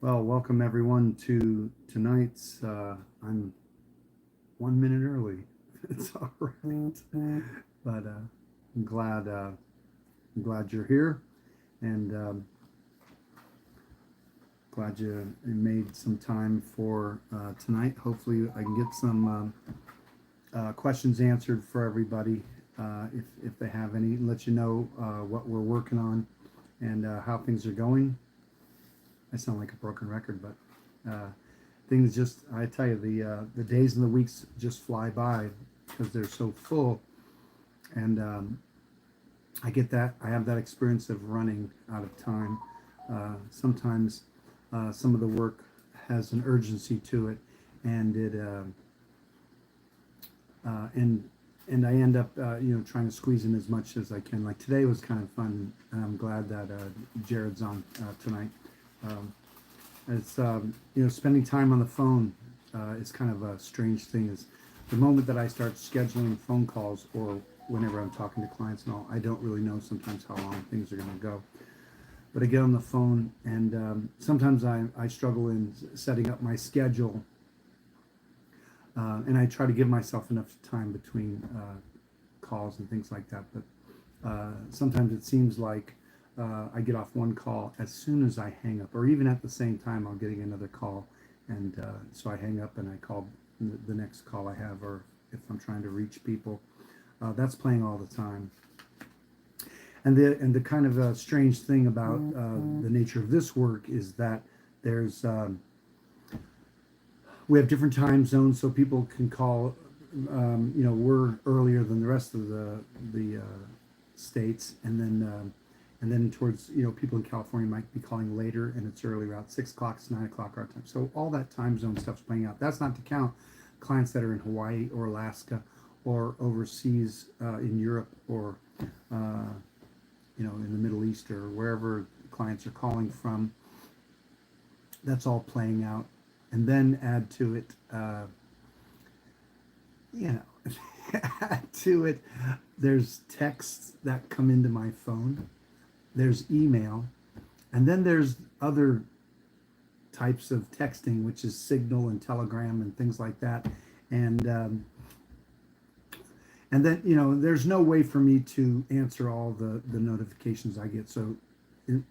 Well, welcome everyone to tonight's. I'm 1 minute early. It's all right, but I'm glad. I'm glad you're here, and glad you made some time for tonight. Hopefully, I can get some questions answered for everybody. If they have any, let you know what we're working on and how things are going. I sound like a broken record, but things just, I tell you, the days and the weeks just fly by because they're so full. And I get that. I have that experience of running out of time. Sometimes some of the work has an urgency to it, and it and I end up trying to squeeze in as much as I can. Like today was kind of fun, and I'm glad that Jared's on tonight. Um, it's spending time on the phone is kind of a strange thing. Is the moment that I start scheduling phone calls or whenever I'm talking to clients and all, I don't really know sometimes how long things are going to go. But I get on the phone, and sometimes I struggle in setting up my schedule, and I try to give myself enough time between calls and things like that. But sometimes it seems like I get off one call as soon as I hang up, or even at the same time, I'm getting another call, and so I hang up and I call the next call I have, or if I'm trying to reach people, that's playing all the time. And the kind of strange thing about the nature of this work is that there's we have different time zones, so people can call. We're earlier than the rest of the states, and then towards people in California might be calling later, and it's early, around 6 o'clock, it's 9 o'clock our time. So all that time zone stuff's playing out. That's not to count clients that are in Hawaii or Alaska or overseas in Europe or in the Middle East or wherever clients are calling from. That's all playing out, and then add to it, you know, add to it. There's texts that come into my phone. There's email, and then there's other types of texting, which is Signal and Telegram and things like that, and then there's no way for me to answer all the notifications I get. So it,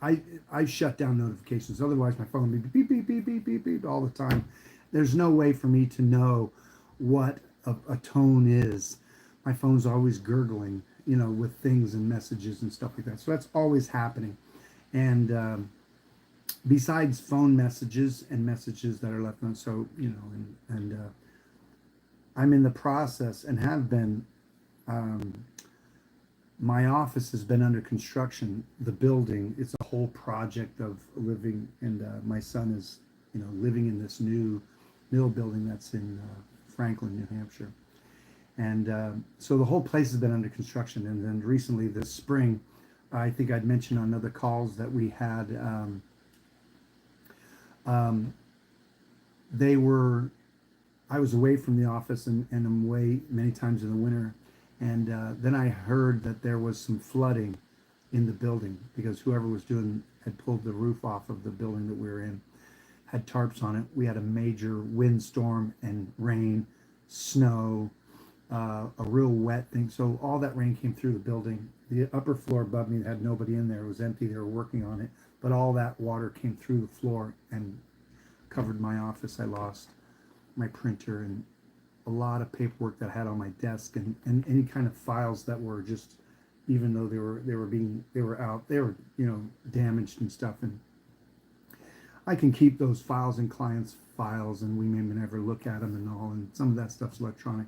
I shut down notifications. Otherwise, my phone would be beep beep beep beep beep beep all the time. There's no way for me to know what a tone is. My phone's always gurgling, with things and messages and stuff like that. So that's always happening. And besides phone messages and messages that are left on, so I'm in the process and have been. My office has been under construction. The building, it's a whole project of living, and my son is, living in this new mill building that's in Franklin, New Hampshire. And so the whole place has been under construction. And then recently, this spring, I think I'd mentioned on other calls that we had, um, they were, I was away from the office, and I'm away many times in the winter. And then I heard that there was some flooding in the building because whoever was doing had pulled the roof off of the building that we were in, had tarps on it. We had a major windstorm and rain, snow, a real wet thing. So all that rain came through the building. The upper floor above me had nobody in there. It was empty. They were working on it. But all that water came through the floor and covered my office. I lost my printer and a lot of paperwork that I had on my desk, and any kind of files that were just, even though they were out, they were damaged and stuff. And I can keep those files in clients' files, and we may never look at them and all. And some of that stuff's electronic.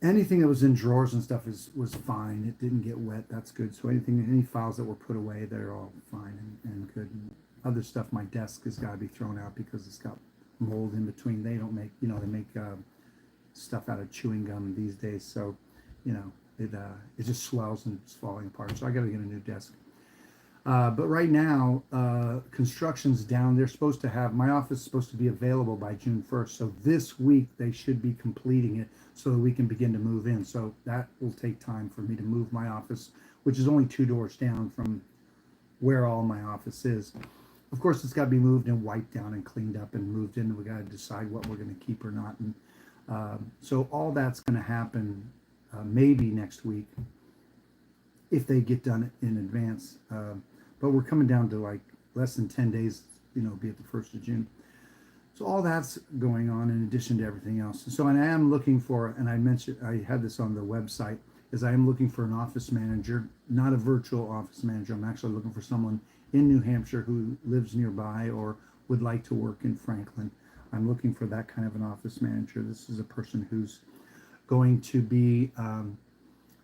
Anything that was in drawers and stuff was fine. It didn't get wet. That's good. So any files that were put away, they're all fine and good. And other stuff, my desk has got to be thrown out because it's got mold in between. They don't make, they make stuff out of chewing gum these days. So, it just swells and it's falling apart. So I got to get a new desk. But right now, construction's down. They're supposed to have, my office is supposed to be available by June 1st. So this week they should be completing it so that we can begin to move in. So that will take time for me to move my office, which is only 2 doors down from where all my office is. Of course, it's got to be moved and wiped down and cleaned up and moved in. We got to decide what we're going to keep or not. And so all that's going to happen maybe next week if they get done in advance. But we're coming down to like less than 10 days, be at the 1st of June. So all that's going on in addition to everything else. So and I am looking for, and I mentioned, I had this on the website, is I am looking for an office manager, not a virtual office manager. I'm actually looking for someone in New Hampshire who lives nearby or would like to work in Franklin. I'm looking for that kind of an office manager. This is a person who's going to be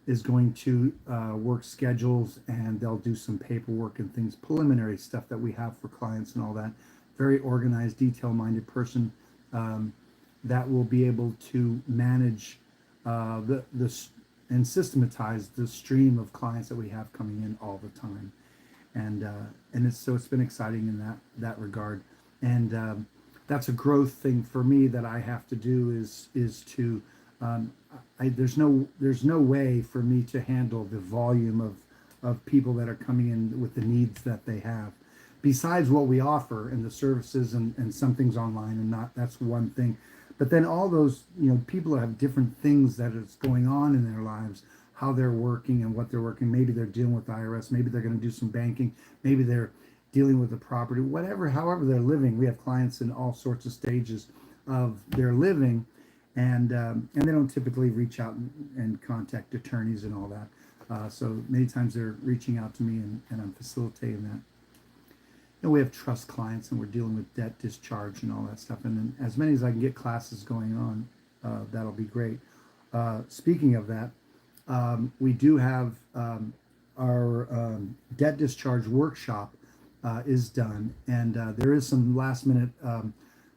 is going to work schedules, and they'll do some paperwork and things, preliminary stuff that we have for clients and all that. Very organized, detail-minded person that will be able to manage the and systematize the stream of clients that we have coming in all the time, and it's been exciting in that regard, and that's a growth thing for me that I have to do is to there's no way for me to handle the volume of people that are coming in with the needs that they have, besides what we offer and the services and some things online and not, that's one thing. But then all those, people that have different things that is going on in their lives, how they're working and what they're working. Maybe they're dealing with IRS. Maybe they're going to do some banking. Maybe they're dealing with the property, whatever, however they're living. We have clients in all sorts of stages of their living, and they don't typically reach out and contact attorneys and all that. So many times they're reaching out to me, and I'm facilitating that. We have trust clients, and we're dealing with debt discharge and all that stuff. And then as many as I can get classes going on, that'll be great. Speaking of that, we do have our debt discharge workshop is done, and there is some last minute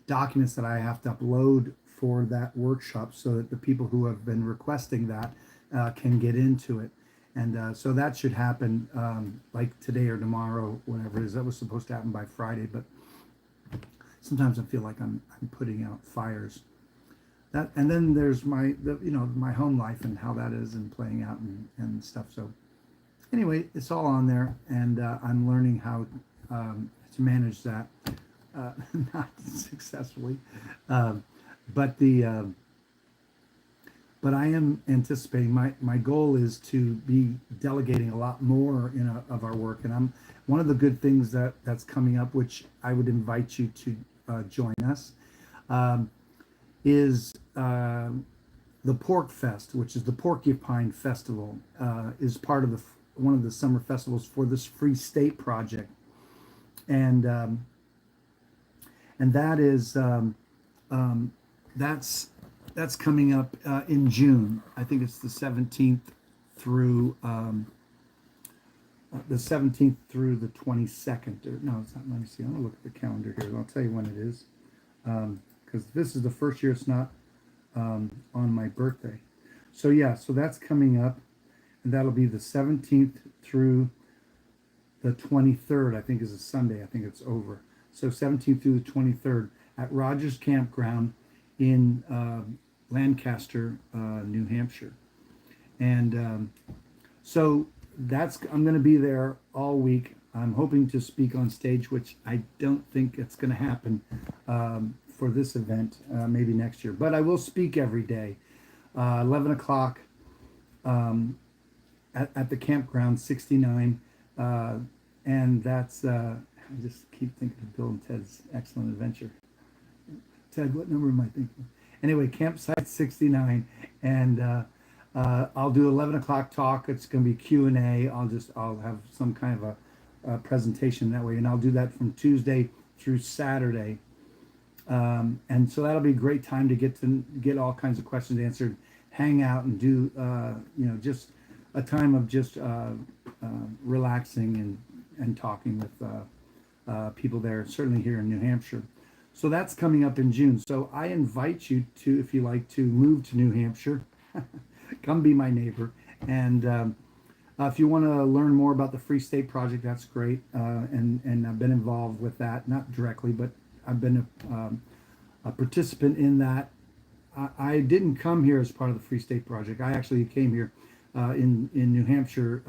documents that I have to upload for that workshop so that the people who have been requesting that can get into it. And so that should happen like today or tomorrow, whenever it is. That was supposed to happen by Friday, but sometimes I feel like I'm putting out fires. And then there's my home life and how that is and playing out and stuff. So anyway, it's all on there, and I'm learning how to manage that, not successfully, but I am anticipating, my goal is to be delegating a lot more of our work. And one of the good things that's coming up, which I would invite you to join us, is the Pork Fest, which is the Porcupine Festival, is part of one of the summer festivals for this Free State Project. And that is that's coming up in June. I think it's the 17th through the 22nd. No, it's not. Let me see. I'm gonna look at the calendar here. I'll tell you when it is, because this is the first year it's not on my birthday. So yeah, so that's coming up, and that'll be the 17th through the 23rd. I think is a Sunday. I think it's over. So 17th through the 23rd at Rogers Campground in Lancaster, New Hampshire. And so I'm going to be there all week. I'm hoping to speak on stage, which I don't think it's going to happen for this event, maybe next year. But I will speak every day, 11 o'clock at the campground 69. And that's, I just keep thinking of Bill and Ted's Excellent Adventure. Ted, what number am I thinking? Anyway, campsite 69, and I'll do 11 o'clock talk. It's going to be Q&A. I'll have some kind of a presentation that way, and I'll do that from Tuesday through Saturday. And so that'll be a great time to get all kinds of questions answered, hang out, and do just a time of just relaxing and talking with people there, certainly here in New Hampshire. So that's coming up in June. So I invite you to, if you like to move to New Hampshire, come be my neighbor. And if you want to learn more about the Free State Project, that's great. And I've been involved with that, not directly, but I've been a participant in that. I didn't come here as part of the Free State Project. I actually came here in New Hampshire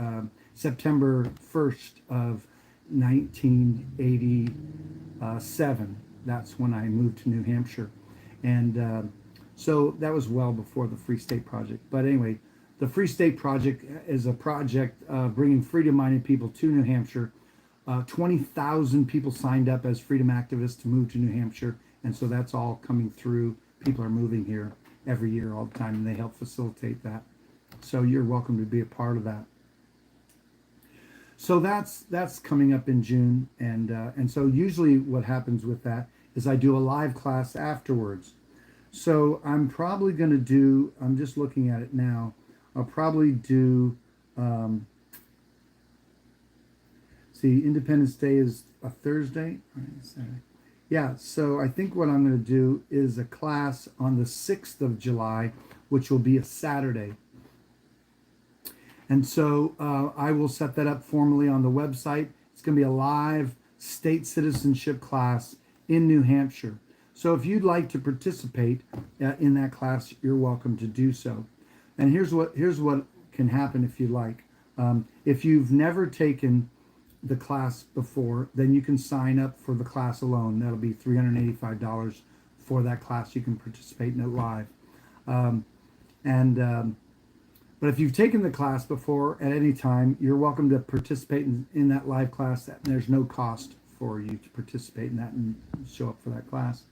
September 1st of 1987. That's when I moved to New Hampshire. And so that was well before the Free State Project. But anyway, the Free State Project is a project bringing freedom-minded people to New Hampshire. 20,000 people signed up as freedom activists to move to New Hampshire. And so that's all coming through. People are moving here every year all the time, and they help facilitate that. So you're welcome to be a part of that. So that's coming up in June, and so usually what happens with that is I do a live class afterwards. So I'm probably going to do. I'm just looking at it now. I'll probably do. See, Independence Day is a Thursday. Yeah, so I think what I'm going to do is a class on the 6th of July, which will be a Saturday. And so I will set that up formally on the website. It's going to be a live state citizenship class in New Hampshire. So if you'd like to participate in that class, you're welcome to do so. And here's what can happen if you like. If you've never taken the class before, then you can sign up for the class alone. That'll be $385 for that class. You can participate in it live. But if you've taken the class before at any time, you're welcome to participate in that live class. There's no cost for you to participate in that and show up for that class.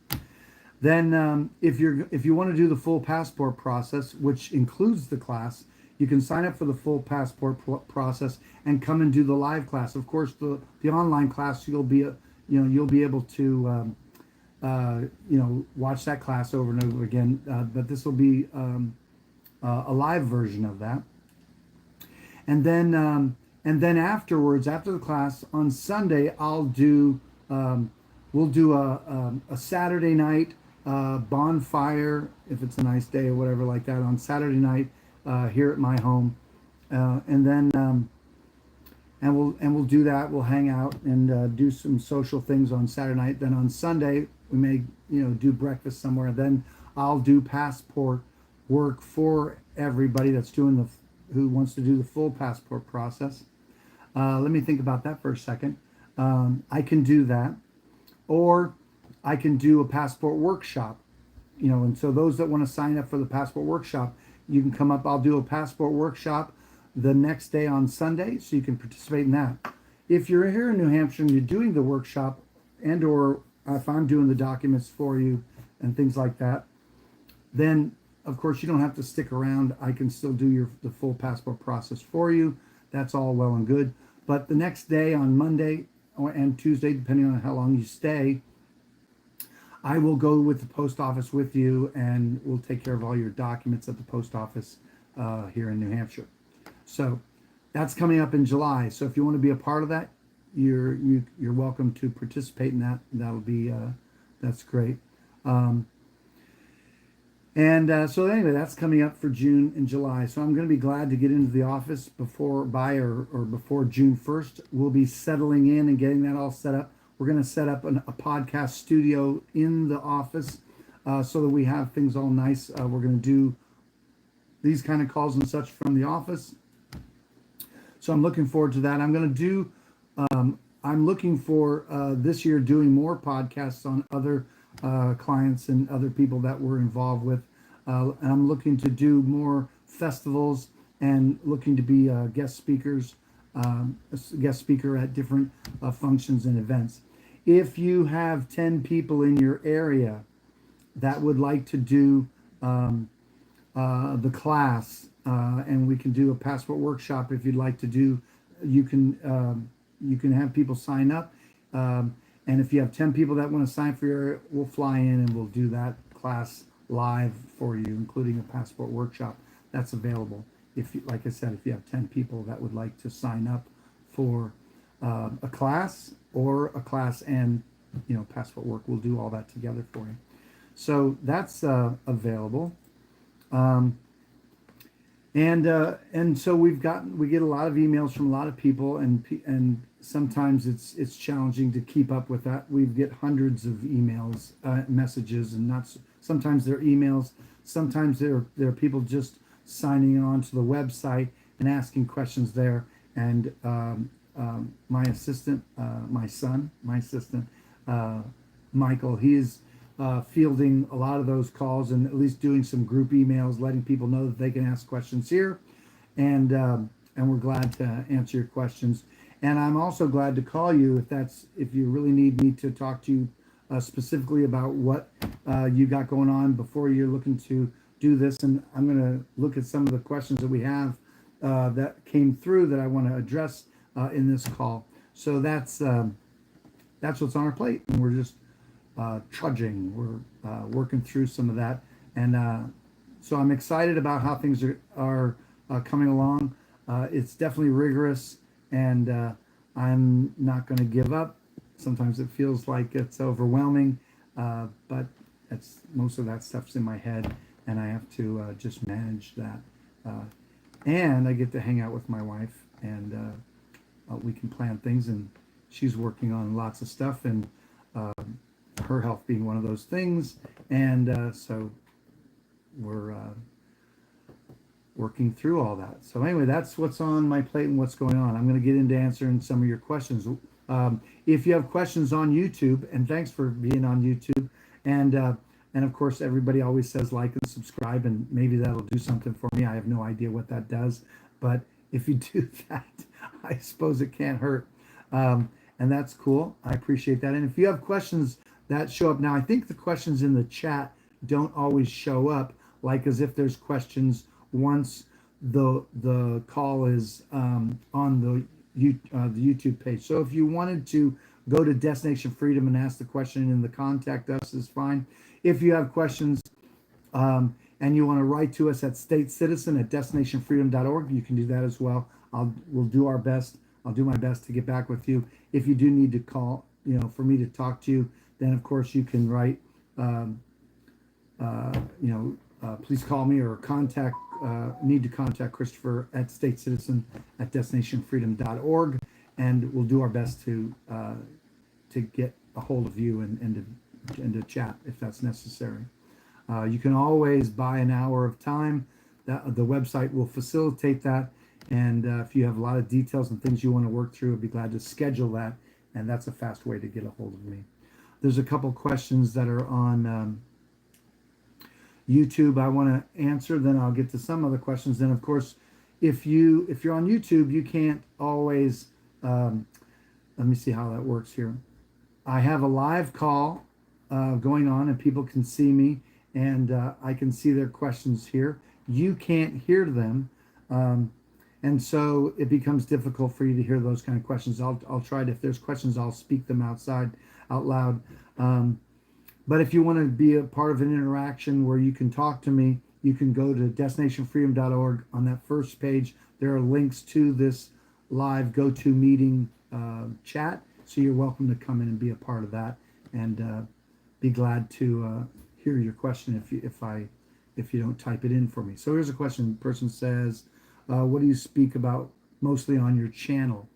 Then if you want to do the full passport process, which includes the class, you can sign up for the full passport process and come and do the live class. Of course, the online class you'll be able to watch that class over and over again. But this will be a live version of that. And then afterwards, after the class on Sunday, we'll do a Saturday night bonfire, if it's a nice day or whatever like that, on Saturday night here at my home, and we'll do that. We'll hang out and do some social things on Saturday night. Then on Sunday we may do breakfast somewhere. Then I'll do passport work for everybody who wants to do the full passport process. Let me think about that for a second. I can do that, or I can do a passport workshop. And so those that want to sign up for the passport workshop, you can come up. I'll do a passport workshop the next day on Sunday, so you can participate in that. If you're here in New Hampshire and you're doing the workshop, and or if I'm doing the documents for you and things like that, then of course you don't have to stick around. I can still do the full passport process for you. That's all well and good. But the next day, on Monday and Tuesday, depending on how long you stay, I will go with the post office with you, and we'll take care of all your documents at the post office here in New Hampshire. So that's coming up in July. So if you want to be a part of that, you're welcome to participate in that. That'll be that's great. So anyway, that's coming up for June and July. So I'm going to be glad to get into the office before June 1st. We'll be settling in and getting that all set up. We're going to set up a podcast studio in the office so that we have things all nice. We're going to do these kind of calls and such from the office. So I'm looking forward to that. I'm looking for this year doing more podcasts on other clients and other people that we're involved with. And I'm looking to do more festivals and looking to be a guest speaker at different functions and events. If you have 10 people in your area that would like to do the class, and we can do a passport workshop, if you'd like to do, you can have people sign up. And if you have 10 people that want to sign for your area, we'll fly in and we'll do that class live for you, including a passport workshop. That's available. Like I said, if you have 10 people that would like to sign up for a class and passport work, we'll do all that together for you. So that's available. And so we get a lot of emails from a lot of people, and sometimes it's challenging to keep up with that. We get hundreds of emails, messages, and sometimes they're emails, sometimes they're people just signing on to the website and asking questions there. And my assistant, my assistant, uh, Michael, he is fielding a lot of those calls and at least doing some group emails, letting people know that they can ask questions here, and we're glad to answer your questions. And I'm also glad to call you if you really need me to talk to you specifically about what you got going on before you're looking to do this. And I'm going to look at some of the questions that we have that came through that I want to address in this call. So that's what's on our plate, and we're just trudging. We're working through some of that, and so I'm excited about how things are coming along. It's definitely rigorous, and I'm not going to give up. Sometimes it feels like it's overwhelming, but most of that stuff's in my head, and I have to just manage that. And I get to hang out with my wife, and we can plan things, and she's working on lots of stuff, and her health being one of those things, and so we're working through all that. So anyway, that's what's on my plate and what's going on. I'm going to get into answering some of your questions. If you have questions on YouTube, and thanks for being on YouTube, and of course everybody always says like and subscribe, and maybe that'll do something for me. I have no idea what that does, but if you do that, I suppose it can't hurt. And that's cool. I appreciate that. And if you have questions that show up now, I think the questions in the chat don't always show up, like as if there's questions once the call is on the YouTube page. So if you wanted to go to Destination Freedom and ask the question in the contact us is fine. If you have questions and you want to write to us at statecitizen@destinationfreedom.org, you can do that as well. We'll do our best. I'll do my best to get back with you. If you do need to call, for me to talk to you, then of course you can write, please call me, or need to contact Christopher at statecitizen@destinationfreedom.org, and we'll do our best to get a hold of you and to chat if that's necessary. You can always buy an hour of time. The website will facilitate that. And if you have a lot of details and things you want to work through, I'd be glad to schedule that. And that's a fast way to get a hold of me. There's a couple questions that are on YouTube I want to answer. Then I'll get to some other questions. Then, of course, if you're on YouTube, you can't always. Let me see how that works here. I have a live call going on, and people can see me, and I can see their questions here. You can't hear them. And so it becomes difficult for you to hear those kind of questions. I'll try to, if there's questions, I'll speak them out loud. But if you want to be a part of an interaction where you can talk to me, you can go to DestinationFreedom.org. On that first page, there are links to this live GoToMeeting chat. So you're welcome to come in and be a part of that, and be glad to hear your question if you don't type it in for me. So here's a question. The person says, what do you speak about mostly on your channel?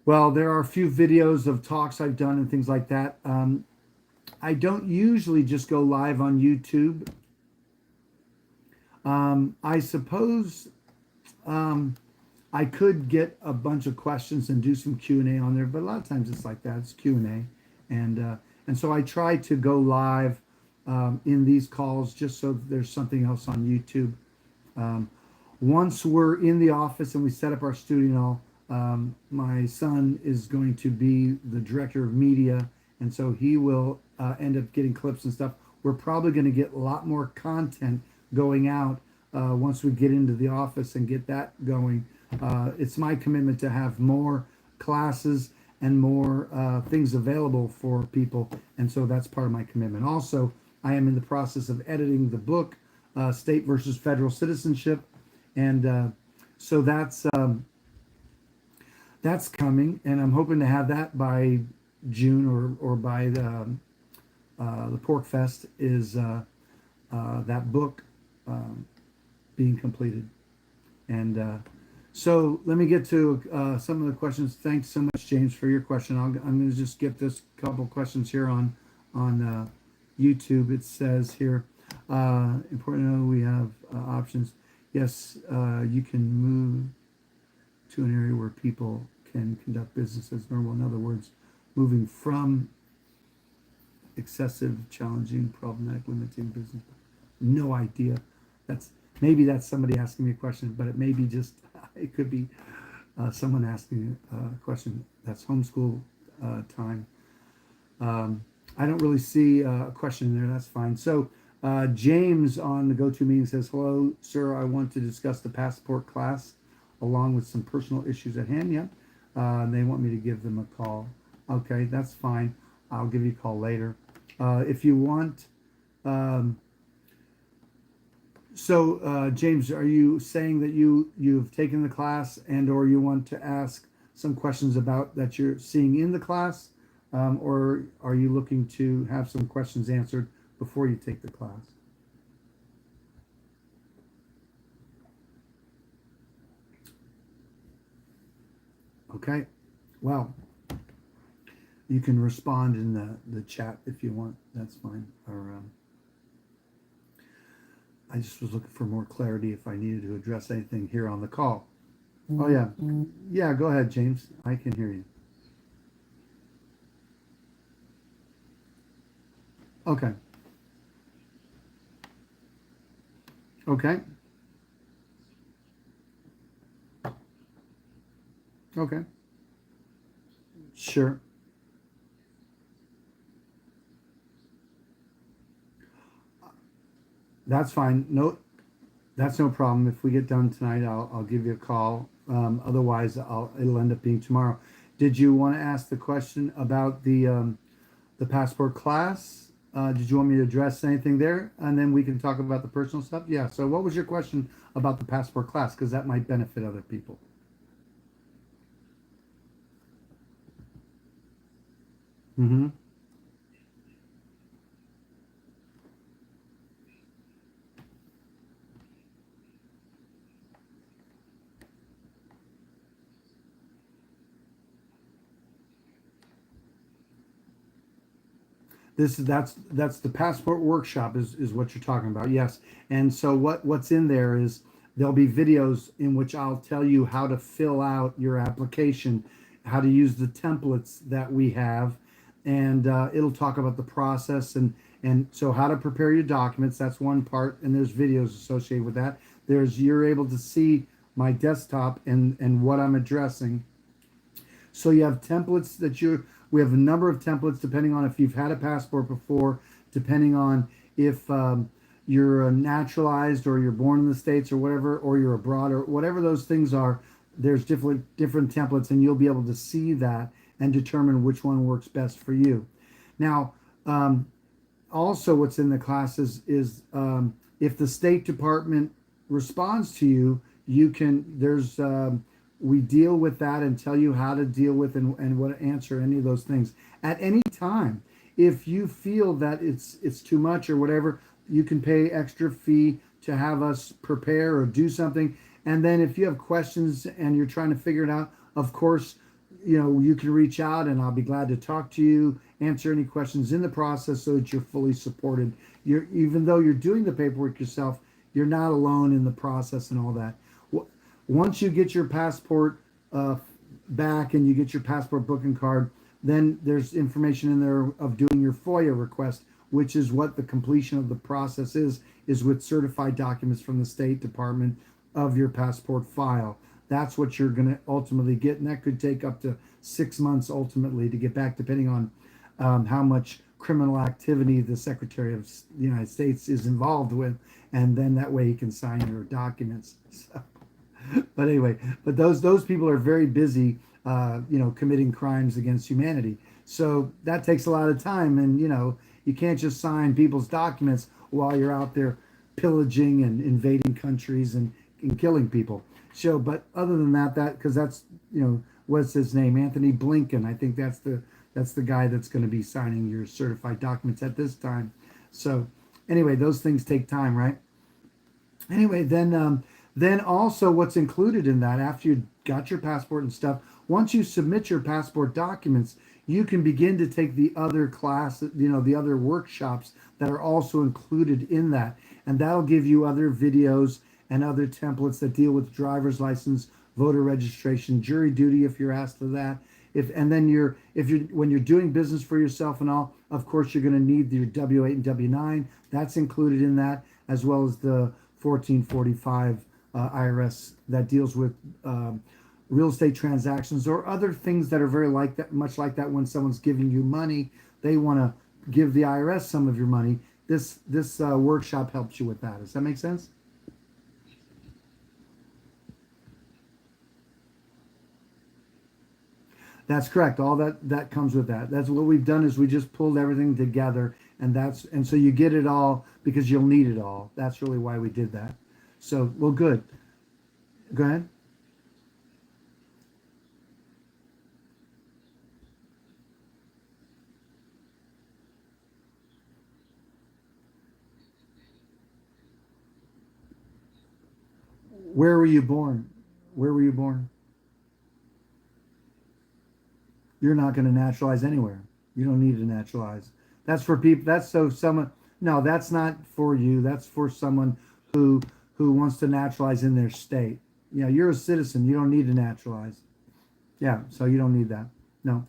Well, there are a few videos of talks I've done and things like that. I don't usually just go live on YouTube. I suppose I could get a bunch of questions and do some Q&A on there, but a lot of times it's like that. It's Q&A. And so I try to go live in these calls just so that there's something else on YouTube. Once we're in the office and we set up our studio, my son is going to be the director of media, and so he will end up getting clips and stuff. We're probably going to get a lot more content going out once we get into the office and get that going. It's my commitment to have more classes and more things available for people, and so that's part of my commitment. Also, I am in the process of editing the book, State versus Federal Citizenship. And so that's coming, and I'm hoping to have that by June or by the Pork Fest is that book being completed. And so let me get to some of the questions. Thanks so much, James, for your question. I'm going to just get this couple questions here on YouTube. It says here, important to know we have options. Yes, you can move to an area where people can conduct business as normal. In other words, moving from excessive, challenging, problematic, limiting business. No idea. That's maybe that's somebody asking me a question, but it may be just it could be someone asking a question. That's homeschool time. I don't really see a question in there. That's fine. So James on the GoToMeeting says, "Hello, sir. I want to discuss the passport class along with some personal issues at hand." Yeah. They want me to give them a call. Okay, that's fine. I'll give you a call later. If you want. James, are you saying that you've taken the class and or you want to ask some questions about that you're seeing in the class, or are you looking to have some questions answered before you take the class? Okay, well, you can respond in the chat if you want. That's fine. Or I just was looking for more clarity if I needed to address anything here on the call. Oh yeah, yeah. Go ahead, James. I can hear you. Okay. Okay. Okay. Sure. That's fine. No, that's no problem. If we get done tonight, I'll give you a call. Otherwise, it'll end up being tomorrow. Did you want to ask the question about the passport class? Did you want me to address anything there, and then we can talk about the personal stuff? Yeah. So, what was your question about the passport class? Because that might benefit other people. Mm-hmm. That's the passport workshop is what you're talking about. Yes. And so what's in there is there'll be videos in which I'll tell you how to fill out your application, how to use the templates that we have, and it'll talk about the process and so how to prepare your documents. That's one part, and there's videos associated with that. You're able to see my desktop and what I'm addressing. So you have templates we have a number of templates depending on if you've had a passport before, depending on if you're naturalized or you're born in the States or whatever, or you're abroad or whatever those things are. There's different templates, and you'll be able to see that and determine which one works best for you. Now, also what's in the classes is if the State Department responds to you, you can we deal with that and tell you how to deal with and what to answer any of those things at any time. If you feel that it's too much or whatever, you can pay extra fee to have us prepare or do something. And then if you have questions and you're trying to figure it out, of course, you can reach out and I'll be glad to talk to you, answer any questions in the process so that you're fully supported. Even though you're doing the paperwork yourself, you're not alone in the process and all that. Once you get your passport back and you get your passport booking card, then there's information in there of doing your FOIA request, which is what the completion of the process is with certified documents from the State Department of your passport file. That's what you're going to ultimately get, and that could take up to 6 months ultimately to get back, depending on how much criminal activity the Secretary of the United States is involved with, and then that way he can sign your documents. So, but anyway, those people are very busy, committing crimes against humanity. So that takes a lot of time, and you can't just sign people's documents while you're out there pillaging and invading countries and killing people. So, but other than that, because that's what's his name, Anthony Blinken. I think that's the guy that's going to be signing your certified documents at this time. So, anyway, those things take time, right? Anyway, then also what's included in that after you got your passport and stuff, once you submit your passport documents, you can begin to take the other class, the other workshops that are also included in that. And that'll give you other videos and other templates that deal with driver's license, voter registration, jury duty if you're asked for that. If and then if you're when you're doing business for yourself and all, of course you're going to need your W-8 and W-9. That's included in that, as well as the 1445 IRS that deals with real estate transactions or other things that are very like that, much like that. When someone's giving you money, they want to give the IRS some of your money. This workshop helps you with that. Does that make sense? That's correct. All that comes with that. That's what we've done is we just pulled everything together, and so you get it all because you'll need it all. That's really why we did that. So, well, good. Go ahead. Where were you born? Where were you born? You're not going to naturalize anywhere. You don't need to naturalize. That's for people. That's so someone. No, that's not for you. That's for someone who who wants to naturalize in their state. Yeah, you're a citizen. You don't need to naturalize. Yeah, so you don't need that. No.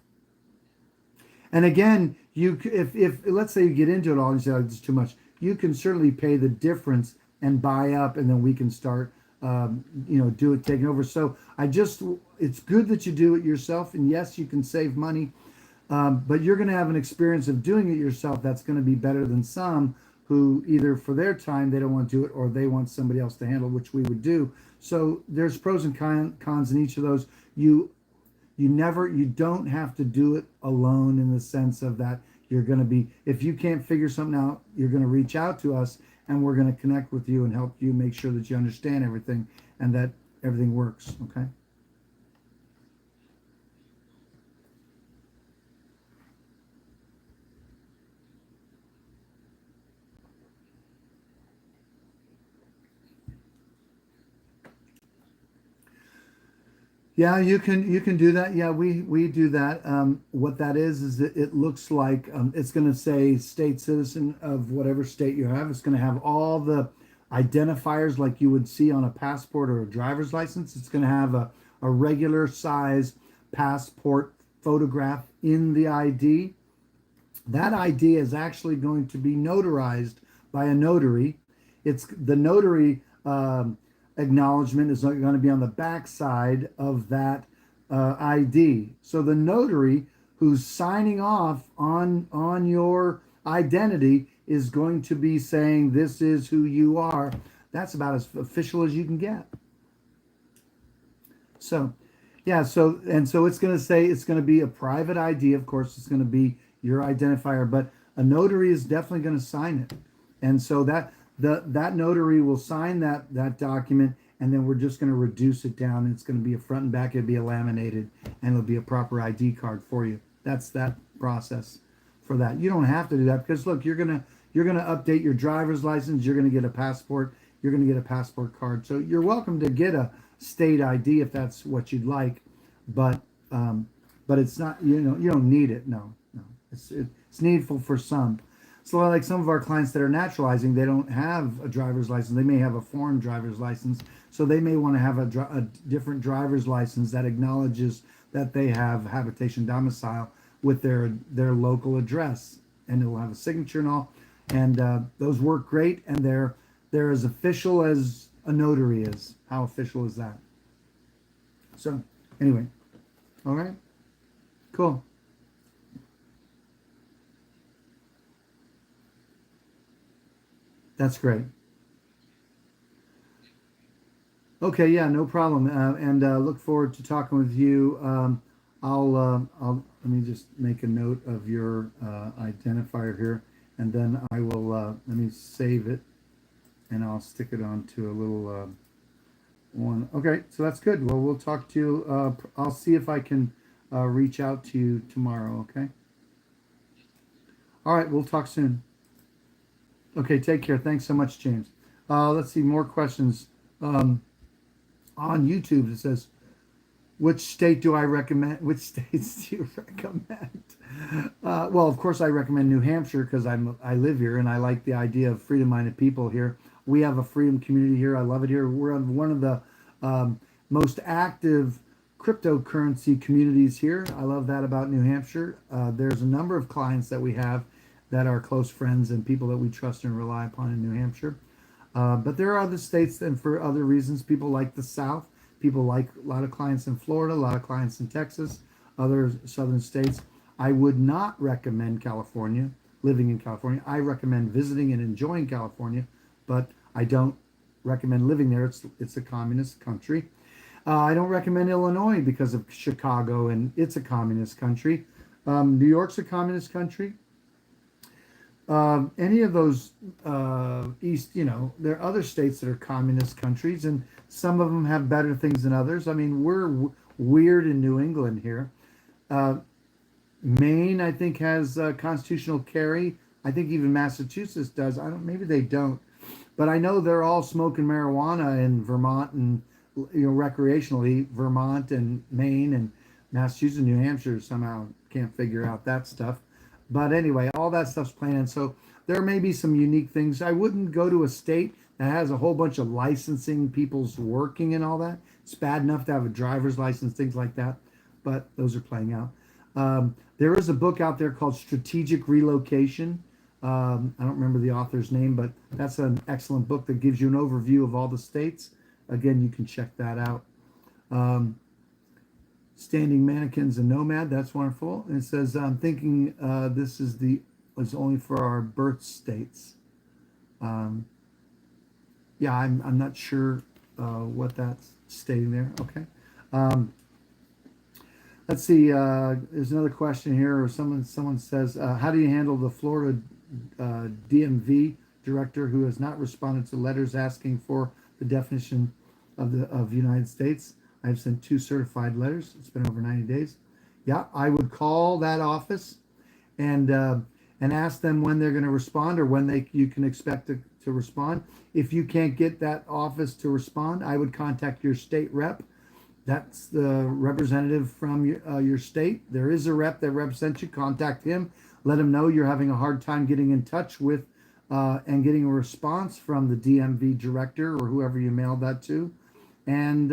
And again, if let's say you get into it all and you say, oh, it's too much, you can certainly pay the difference and buy up, and then we can start, do it taking over. So it's good that you do it yourself, and yes, you can save money, but you're going to have an experience of doing it yourself that's going to be better than some who either for their time they don't want to do it or they want somebody else to handle, which we would do. So there's pros and cons in each of those. You don't have to do it alone in the sense of that you're going to be, if you can't figure something out, you're going to reach out to us and we're going to connect with you and help you make sure that you understand everything and that everything works. Okay. Yeah, you can do that. Yeah, we do that. What that is that it looks like it's going to say state citizen of whatever state you have. It's going to have all the identifiers like you would see on a passport or a driver's license. It's going to have a regular size passport photograph in the ID. That ID is actually going to be notarized by a notary. It's the notary acknowledgement is going to be on the back side of that ID. So the notary who's signing off on your identity is going to be saying this is who you are. That's about as official as you can get. So, yeah, so it's going to say it's going to be a private ID. Of course, it's going to be your identifier, but a notary is definitely going to sign it, and so that notary will sign that document, and then we're just going to reduce it down. And it's going to be a front and back. It'll be a laminated, and it'll be a proper ID card for you. That's that process for that. You don't have to do that because look, you're gonna update your driver's license. You're gonna get a passport. You're gonna get a passport card. So you're welcome to get a state ID if that's what you'd like, but it's not. You don't need it. No, no. It's needful for some. So like some of our clients that are naturalizing, they don't have a driver's license. They may have a foreign driver's license, so they may want to have a different driver's license that acknowledges that they have habitation domicile with their local address, and it will have a signature and all. And those work great, and they're as official as a notary is. How official is that? So anyway, all right, cool. That's great. Okay, yeah, no problem. And look forward to talking with you. I'll let me just make a note of your identifier here, and then I will let me save it, and I'll stick it onto a little one. Okay, so that's good. Well, we'll talk to you. I'll see if I can reach out to you tomorrow. Okay. All right, we'll talk soon. Okay, take care. Thanks so much, James. Let's see more questions. On YouTube, it says, "Which state do I recommend? Which states do you recommend?" Well, of course, I recommend New Hampshire because I live here and I like the idea of freedom-minded people here. We have a freedom community here. I love it here. We're on one of the most active cryptocurrency communities here. I love that about New Hampshire. There's a number of clients that we have that are close friends and people that we trust and rely upon in New Hampshire. But there are other states, and for other reasons, people like the South. People like a lot of clients in Florida, a lot of clients in Texas, other southern states. I would not recommend California, living in California. I recommend visiting and enjoying California, but I don't recommend living there. It's a communist country. I don't recommend Illinois because of Chicago, and it's a communist country. New York's a communist country. Any of those east, there are other states that are communist countries, and some of them have better things than others. I mean, we're weird in New England here. Uh, Maine, I think, has constitutional carry. I think even Massachusetts does. I don't. Maybe they don't, but I know they're all smoking marijuana in Vermont and recreationally. Vermont and Maine and Massachusetts, and New Hampshire somehow can't figure out that stuff. But anyway, all that stuff's planned. So there may be some unique things. I wouldn't go to a state that has a whole bunch of licensing people's working and all that. It's bad enough to have a driver's license, things like that. But those are playing out. There is a book out there called Strategic Relocation. I don't remember the author's name, but that's an excellent book that gives you an overview of all the states. Again, you can check that out. Um, Standing Mannequins and Nomad, that's wonderful. And it says, I'm thinking this is only for our birth states. Um, yeah, I'm not sure what that's stating there. Okay. Um, let's see. There's another question here. Or someone says, how do you handle the Florida DMV director who has not responded to letters asking for the definition of the United States? I've sent 2 certified letters. It's been over 90 days. Yeah, I would call that office and ask them when they're going to respond or when you can expect to respond. If you can't get that office to respond, I would contact your state rep. That's the representative from your state. There is a rep that represents you. Contact him. Let him know you're having a hard time getting in touch with and getting a response from the DMV director or whoever you mailed that to. And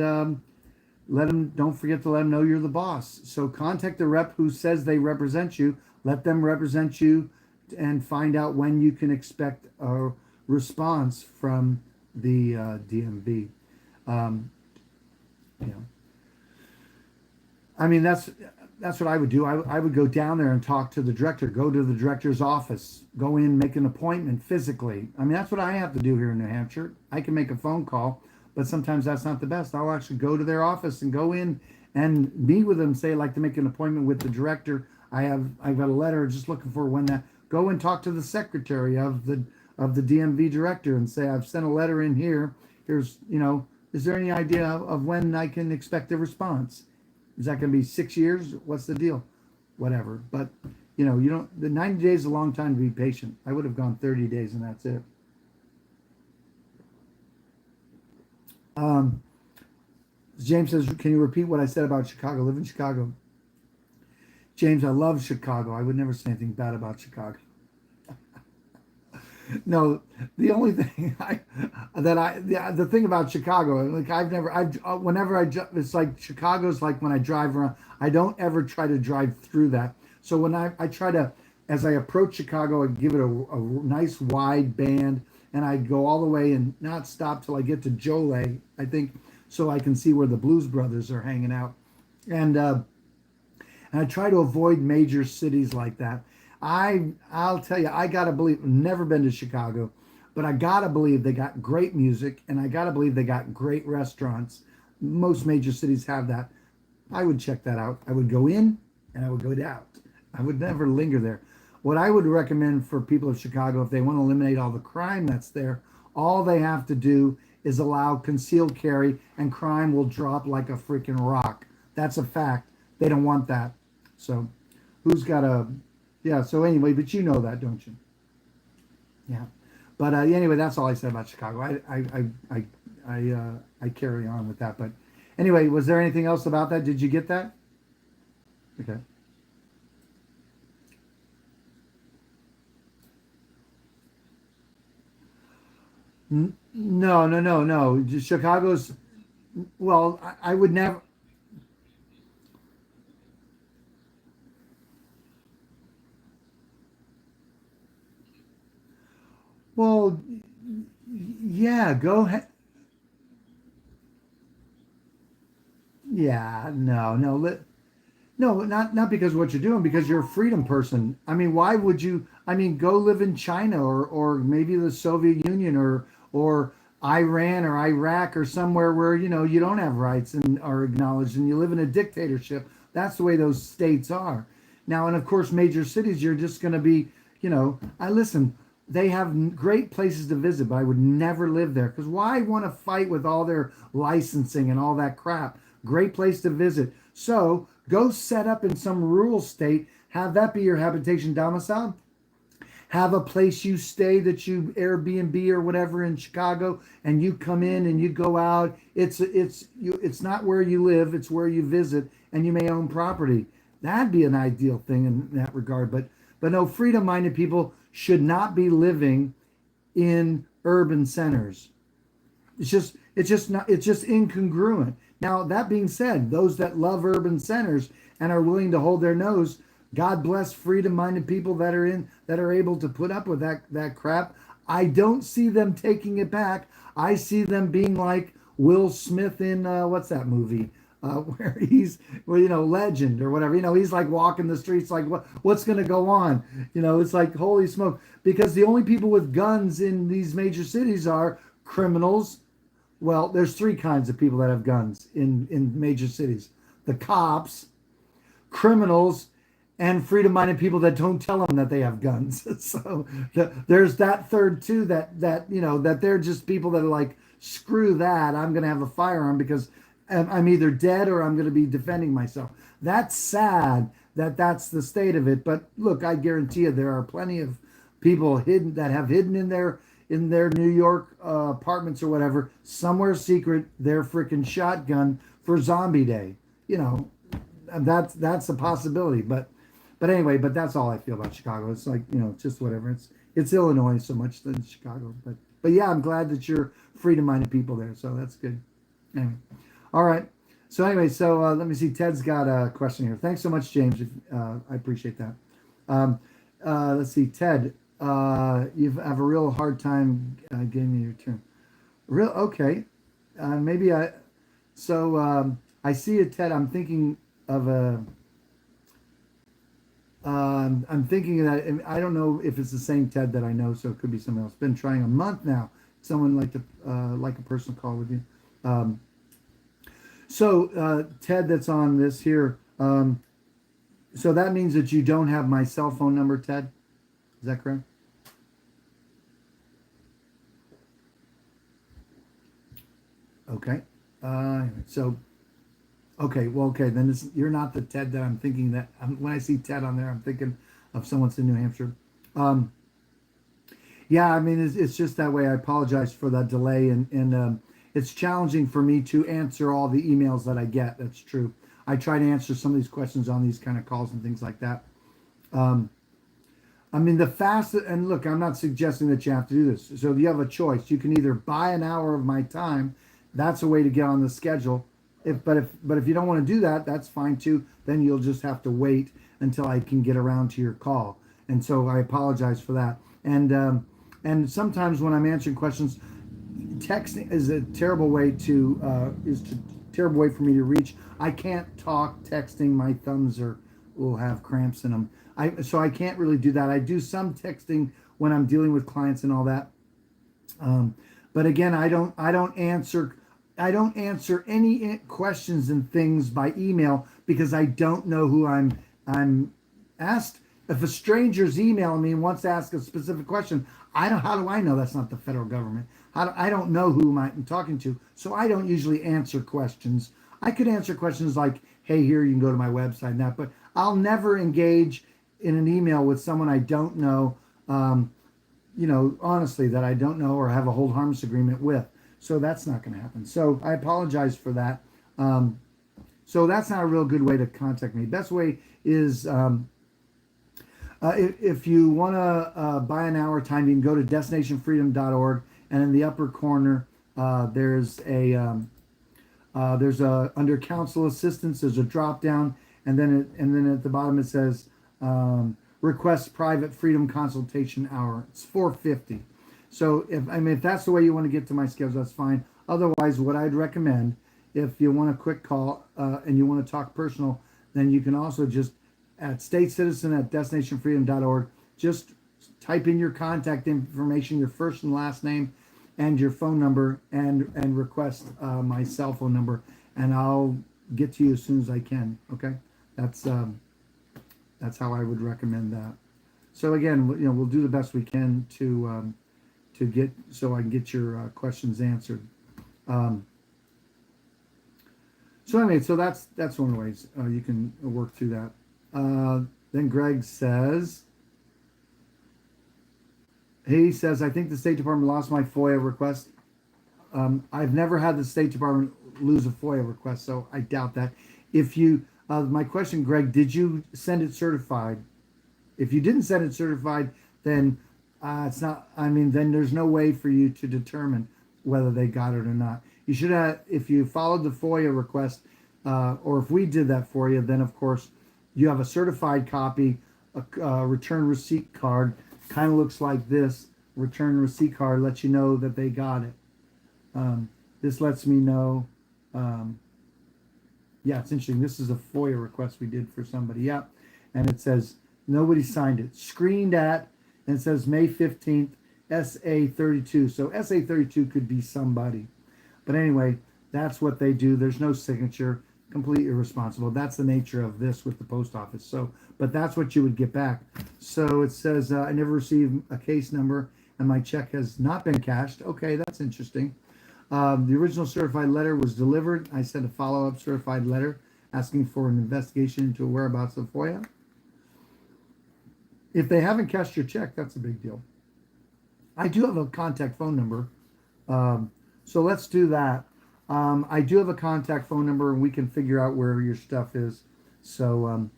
don't forget to let them know you're the boss. So contact the rep who says they represent you. Let them represent you and find out when you can expect a response from the DMV. Um, you know, I mean, that's what I would do. I would go down there and talk to the director, go to the director's office, go in, make an appointment physically. I mean, that's what I have to do here in New Hampshire. I can make a phone call, but sometimes that's not the best. I'll actually go to their office and go in and meet with them, say, I'd like to make an appointment with the director. I've got a letter just looking for when that. Go and talk to the secretary of the DMV director and say, I've sent a letter in here. Here's, is there any idea of when I can expect a response? Is that going to be 6 years? What's the deal? Whatever. But, the 90 days is a long time to be patient. I would have gone 30 days and that's it. James says, can you repeat what I said about Chicago? I live in Chicago. James, I love Chicago. I would never say anything bad about Chicago. No, the only thing the thing about Chicago, like it's like Chicago's like when I drive around, I don't ever try to drive through that. So when I try to, as I approach Chicago, I give it a nice wide band and I go all the way and not stop till I get to Joliet, I think, so I can see where the Blues Brothers are hanging out. And I try to avoid major cities like that. I'll tell you, I gotta believe. Never been to Chicago, but I gotta believe they got great music, and I gotta believe they got great restaurants. Most major cities have that. I would check that out. I would go in and I would go out. I would never linger there. What I would recommend for people of Chicago, if they want to eliminate all the crime that's there, all they have to do is allow concealed carry, and crime will drop like a freaking rock. That's a fact. They don't want that. So, who's got a yeah, so anyway, but you know that, don't you? Yeah. But anyway, that's all I said about Chicago. I carry on with that. But anyway, was there anything else about that? Did you get that? Okay. No. Chicago's Well, I would never. Well, yeah, go ahead. Yeah, no, no. No, not because of what you're doing, because you're a freedom person. I mean, why would you? I mean, go live in China or maybe the Soviet Union or Iran or Iraq or somewhere where you don't have rights and are acknowledged and you live in a dictatorship. That's the way those states are. Now, and of course, major cities, you're just going to be, I listen. They have great places to visit, but I would never live there because why want to fight with all their licensing and all that crap? Great place to visit. So go set up in some rural state, have that be your habitation domicile, have a place you stay that you Airbnb or whatever in Chicago, and you come in and you go out. It's not where you live, it's where you visit, and you may own property. That'd be an ideal thing in that regard. But no, freedom-minded people should not be living in urban centers. It's just incongruent. Now that being said, those that love urban centers and are willing to hold their nose, God bless freedom-minded people that are able to put up with that crap. I don't see them taking it back. I see them being like Will Smith in what's that movie? Where he's legend or whatever. He's like walking the streets like what's going to go on? It's like holy smoke, because the only people with guns in these major cities are criminals. Well, there's three kinds of people that have guns in major cities: the cops, criminals, and freedom-minded people that don't tell them that they have guns. So there's that third too, that they're just people that are like, screw that, I'm going to have a firearm because I'm either dead or I'm going to be defending myself. That's sad that that's the state of it. But look, I guarantee you there are plenty of people hidden in their New York apartments or whatever, somewhere secret, their freaking shotgun for Zombie Day. You know, that's a possibility. But anyway, but that's all I feel about Chicago. It's like just whatever. It's Illinois so much than Chicago. But yeah, I'm glad that you're freedom-minded people there. So that's good. Anyway, all right. So anyway, let me see. Ted's got a question here. Thanks so much, James. I appreciate that. Um, let's see, Ted. You have a real hard time getting me your turn. Real okay. Maybe I. So I see it, Ted. I'm thinking of a. I'm thinking that and I don't know if it's the same Ted that I know, so it could be someone else. Been trying a month now. Someone like a personal call with you. Um, Ted, that's on this here. So that means that you don't have my cell phone number, Ted. Is that correct? Okay. So, okay. Well, okay. Then you're not the Ted that I'm thinking that when I see Ted on there, I'm thinking of someone's in New Hampshire. Um, yeah, I mean, it's just that way. I apologize for that delay, and it's challenging for me to answer all the emails that I get. That's true. I try to answer some of these questions on these kind of calls and things like that. Um, I mean, the fastest, and look, I'm not suggesting that you have to do this. So if you have a choice, you can either buy an hour of my time. That's a way to get on the schedule. But if you don't want to do that, that's fine too. Then you'll just have to wait until I can get around to your call. And so I apologize for that. And sometimes when I'm answering questions, texting is a terrible way terrible way for me to reach. I can't talk texting. My thumbs will have cramps in them. So I can't really do that. I do some texting when I'm dealing with clients and all that. But again, I don't answer any questions and things by email because I don't know who I'm asked. If a stranger's emailing me and wants to ask a specific question, how do I know that's not the federal government? I don't know who I'm talking to, so I don't usually answer questions. I could answer questions like, "Hey, here you can go to my website," and that, but I'll never engage in an email with someone I don't know. Honestly, that I don't know or have a hold harmless agreement with. So that's not going to happen. So I apologize for that. So that's not a real good way to contact me. Best way is if you want to buy an hour time, you can go to destinationfreedom.org, and in the upper corner there's There's a under counsel assistance. There's a drop down, and then at the bottom it says request private freedom consultation hour. It's $4.50. So if that's the way you want to get to my schedule, that's fine. Otherwise, what I'd recommend, if you want a quick call and you want to talk personal, then you can also just at statecitizen@destinationfreedom.org, just type in your contact information, your first and last name, and your phone number, and request my cell phone number, and I'll get to you as soon as I can. Okay, that's how I would recommend that. So again, we'll do the best we can to get so I can get your questions answered. So anyway, so that's one of the ways you can work through that. Then Greg says, he says, I think the State Department lost my FOIA request. I've never had the State Department lose a FOIA request, so I doubt that. If you, my question, Greg, did you send it certified? If you didn't send it certified, then it's not, then there's no way for you to determine whether they got it or not. You should have, if you followed the FOIA request, or if we did that for you, then of course you have a certified copy, a return receipt card, kind of looks like this. Return receipt card lets you know that they got it. This lets me know, yeah, it's interesting. This is a FOIA request we did for somebody. Yeah. And it says, nobody signed it. Screened at, and it says May 15th, SA32. So SA32 could be somebody. But anyway, that's what they do. There's no signature, completely irresponsible. That's the nature of this with the post office. So, but that's what you would get back. So it says, I never received a case number and my check has not been cashed. Okay, that's interesting. The original certified letter was delivered. I sent a follow-up certified letter asking for an investigation into whereabouts of FOIA. If they haven't cashed your check, that's a big deal. I do have a contact phone number. So let's do that. I do have a contact phone number and we can figure out where your stuff is. So,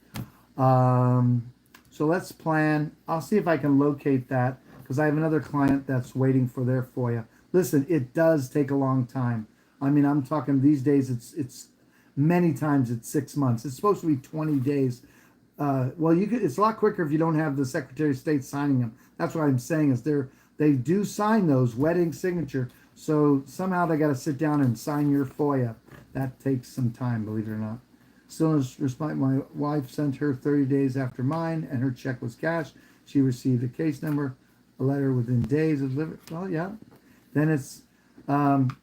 so let's plan. I'll see if I can locate that because I have another client that's waiting for their FOIA. Listen, it does take a long time. I'm talking these days, it's many times it's 6 months. It's supposed to be 20 days. Well, it's a lot quicker if you don't have the Secretary of State signing them. That's what I'm saying is they do sign those wedding signature. So somehow they got to sit down and sign your FOIA. That takes some time, believe it or not. Still in response, my wife sent her 30 days after mine, and her check was cashed. She received a case number, a letter within days of delivery. Well, yeah. Then it's on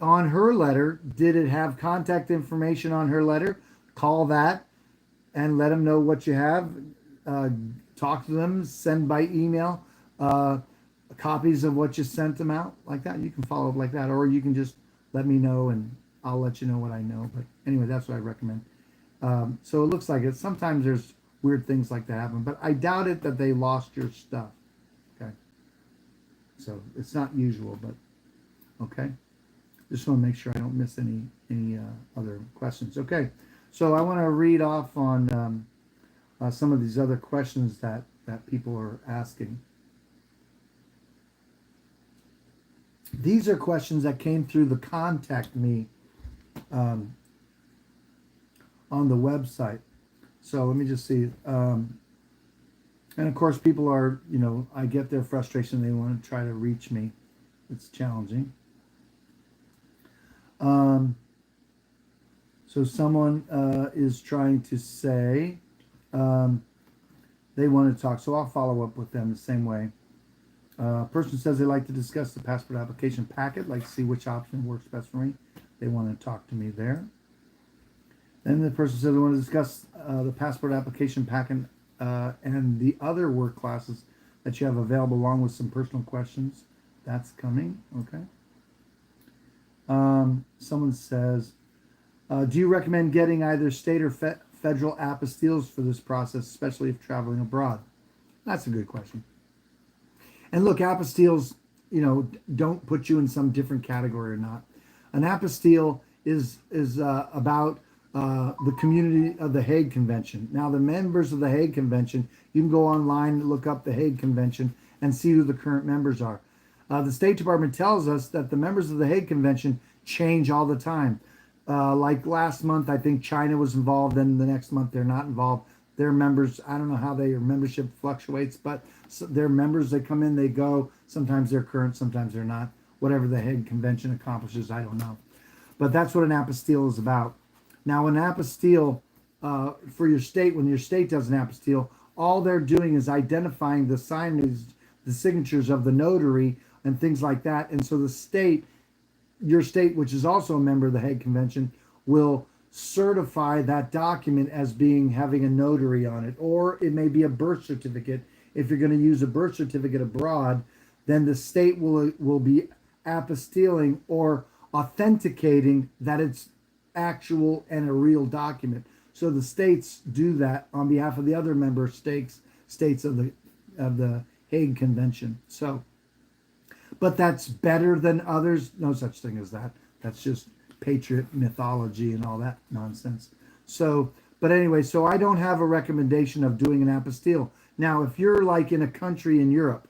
her letter. Did it have contact information on her letter? Call that and let them know what you have. Talk to them. Send by email. Copies of what you sent them out like that. You can follow up like that, or you can just let me know and I'll let you know what I know. But anyway, that's what I recommend. So it looks like it. Sometimes there's weird things like that happen, but I doubt it that they lost your stuff. Okay. So it's not usual, but okay. Just want to make sure I don't miss any other questions. Okay. So I want to read off on some of these other questions that people are asking. These are questions that came through the contact me on the website. So let me just see. And of course, people are, I get their frustration. They want to try to reach me. It's challenging. So someone is trying to say they want to talk. So I'll follow up with them the same way. Person says they like to discuss the passport application packet, like to see which option works best for me. They want to talk to me there. Then the person says they want to discuss the passport application packet and the other work classes that you have available, along with some personal questions. That's coming. Okay. Someone says, do you recommend getting either state or federal apostilles for this process, especially if traveling abroad? That's a good question. And look, apostilles, don't put you in some different category or not. An apostille is about the community of the Hague Convention. Now, the members of the Hague Convention, you can go online and look up the Hague Convention and see who the current members are. The State Department tells us that the members of the Hague Convention change all the time. Like last month, I think China was involved, and the next month they're not involved. Their members, I don't know how their membership fluctuates, but their members, they come in, they go. Sometimes they're current, sometimes they're not. Whatever the Hague Convention accomplishes, I don't know. But that's what an apostille is about. Now, an apostille for your state, when your state does an apostille, all they're doing is identifying the signage, the signatures of the notary, and things like that. And so the state, your state, which is also a member of the Hague Convention, will certify that document as being having a notary on it, or it may be a birth certificate. If you're going to use a birth certificate abroad, then the state will be apostilling or authenticating that it's actual and a real document. So the states do that on behalf of the other member states of the Hague Convention. So, but that's better than others. No such thing as that. That's just patriot mythology and all that nonsense. So, but anyway, so I don't have a recommendation of doing an apostille. Now, if you're like in a country in Europe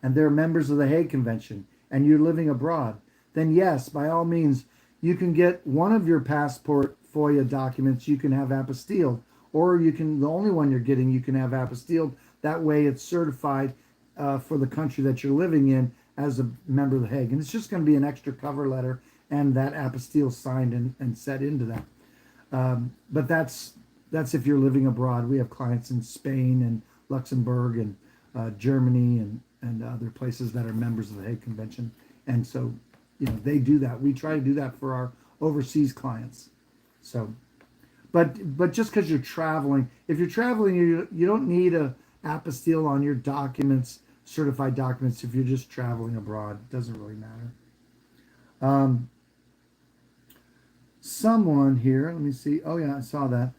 and they're members of the Hague Convention and you're living abroad, then yes, by all means, you can get one of your passport FOIA documents, you can have apostilled, or you can, the only one you're getting, you can have apostilled. That way it's certified for the country that you're living in as a member of the Hague. And it's just going to be an extra cover letter and that apostille signed and set into that. But that's if you're living abroad. We have clients in Spain and Luxembourg and Germany and other places that are members of the Hague Convention. And so, they do that. We try to do that for our overseas clients. So, but just because you're traveling, if you're traveling, you don't need a apostille on your documents, certified documents. If you're just traveling abroad, it doesn't really matter. Someone here, let me see. Oh yeah, I saw that.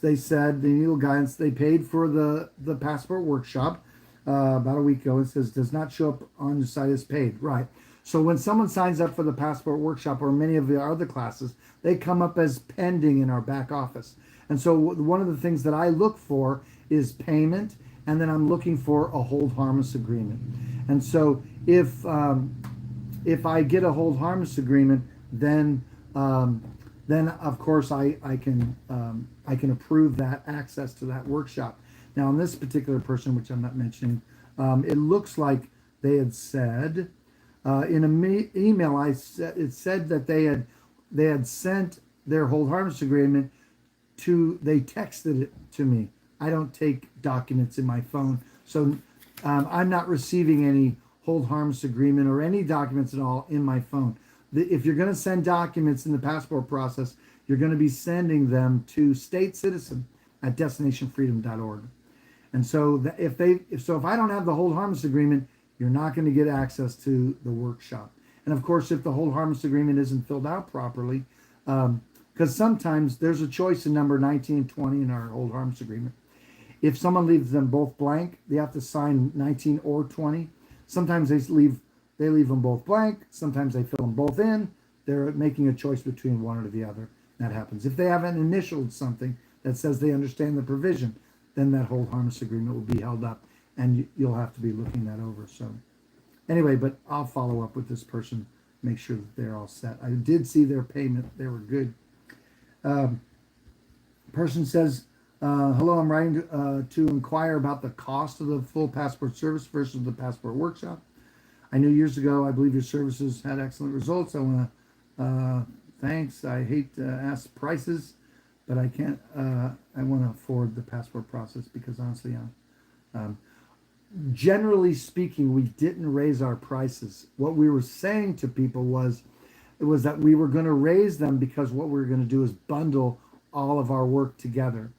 They said the legal guidance, they paid for the passport workshop about a week ago. It says does not show up on your site as paid. Right. So when someone signs up for the passport workshop or many of the other classes, they come up as pending in our back office. And so one of the things that I look for is payment, and then I'm looking for a hold harmless agreement. And so if I get a hold harmless agreement, then of course I can approve that access to that workshop. Now, on this particular person, which I'm not mentioning, it looks like they had said in an email, it said that they had sent their hold harmless agreement they texted it to me. I don't take documents in my phone, so I'm not receiving any hold harmless agreement or any documents at all in my phone. If you're going to send documents in the passport process, you're going to be sending them to statecitizen@destinationfreedom.org. And so if I don't have the hold harmless agreement, you're not going to get access to the workshop. And of course, if the hold harmless agreement isn't filled out properly, because sometimes there's a choice in number 19 and 20 in our hold harmless agreement. If someone leaves them both blank, they have to sign 19 or 20. Sometimes they leave them both blank. Sometimes they fill them both in. They're making a choice between one or the other. That happens. If they haven't initialed something that says they understand the provision, then that hold harmless agreement will be held up, and you'll have to be looking that over. So anyway, but I'll follow up with this person, make sure that they're all set. I did see their payment. They were good. Person says, hello, I'm writing to inquire about the cost of the full passport service versus the passport workshop. I knew years ago, I believe your services had excellent results. I want to, thanks. I hate to ask prices, but I can't, I want to afford the passport process because honestly, generally speaking, we didn't raise our prices. What we were saying to people was that we were going to raise them because what we were going to do is bundle all of our work together.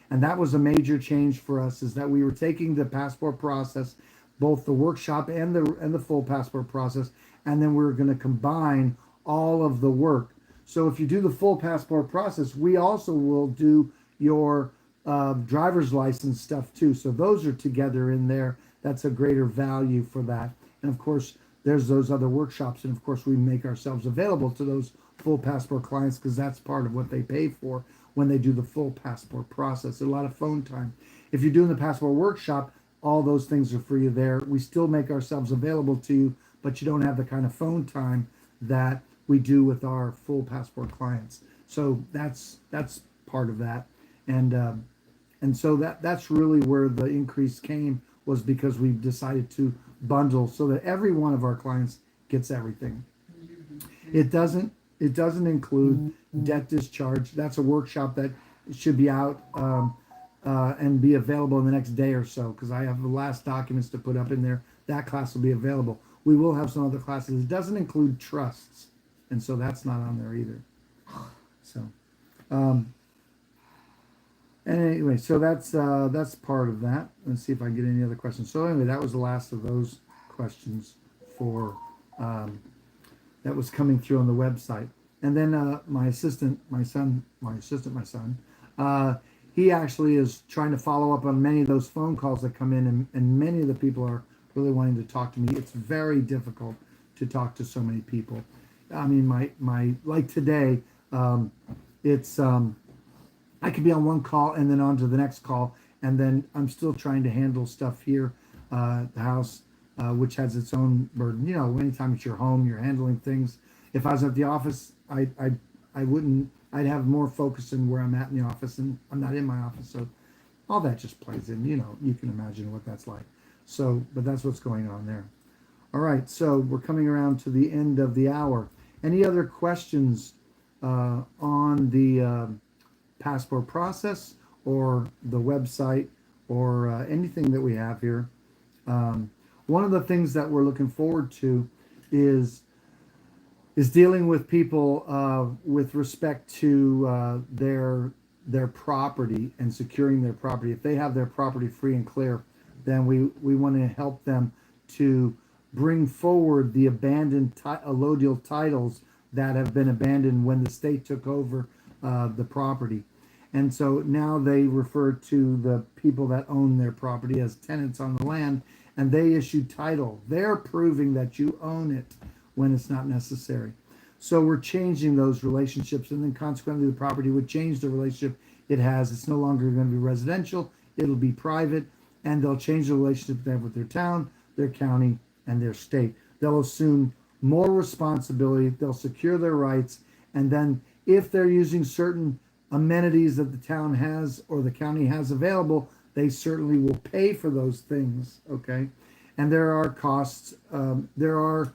And that was a major change for us, is that we were taking the passport process, both the workshop and the full passport process, and then we were going to combine all of the work. So if you do the full passport process, we also will do your driver's license stuff too. So those are together in there. That's a greater value for that. And of course, there's those other workshops. And of course, we make ourselves available to those full passport clients because that's part of what they pay for when they do the full passport process. A lot of phone time. If you're doing the passport workshop, all those things are for you there. We still make ourselves available to you, but you don't have the kind of phone time that we do with our full passport clients. So that's part of that, and so that's really where the increase came, was because we decided to bundle so that every one of our clients gets everything. It doesn't include debt discharge. That's a workshop that should be out and be available in the next day or so, because I have the last documents to put up in there. That class will be available. We will have some other classes. It doesn't include trusts, and so that's not on there either. So, anyway, so that's part of that. Let's see if I can get any other questions. So anyway, that was the last of those questions for that was coming through on the website. And then my son, he actually is trying to follow up on many of those phone calls that come in, and many of the people are really wanting to talk to me. It's very difficult to talk to so many people. I mean, my like today, it's I could be on one call and then on to the next call, and then I'm still trying to handle stuff here at the house, which has its own burden. You know, anytime it's your home, you're handling things. If I was at the office, I wouldn't. I'd have more focus in where I'm at in the office, and I'm not in my office, so all that just plays in. You know, you can imagine what that's like. So, but that's what's going on there. All right, so we're coming around to the end of the hour. Any other questions on the passport process or the website or anything that we have here? One of the things that we're looking forward to is dealing with people with respect to their property and securing their property. If they have their property free and clear, then we want to help them to bring forward the abandoned allodial titles that have been abandoned when the state took over the property. And so now they refer to the people that own their property as tenants on the land, and they issue title. They're proving that you own it when it's not necessary. So we're changing those relationships, and then consequently the property would change the relationship it has. It's no longer going to be residential, it'll be private, and they'll change the relationship they have with their town, their county, and their state. They'll assume more responsibility, they'll secure their rights, and then if they're using certain amenities that the town has or the county has available, they certainly will pay for those things, okay? And there are costs, there are,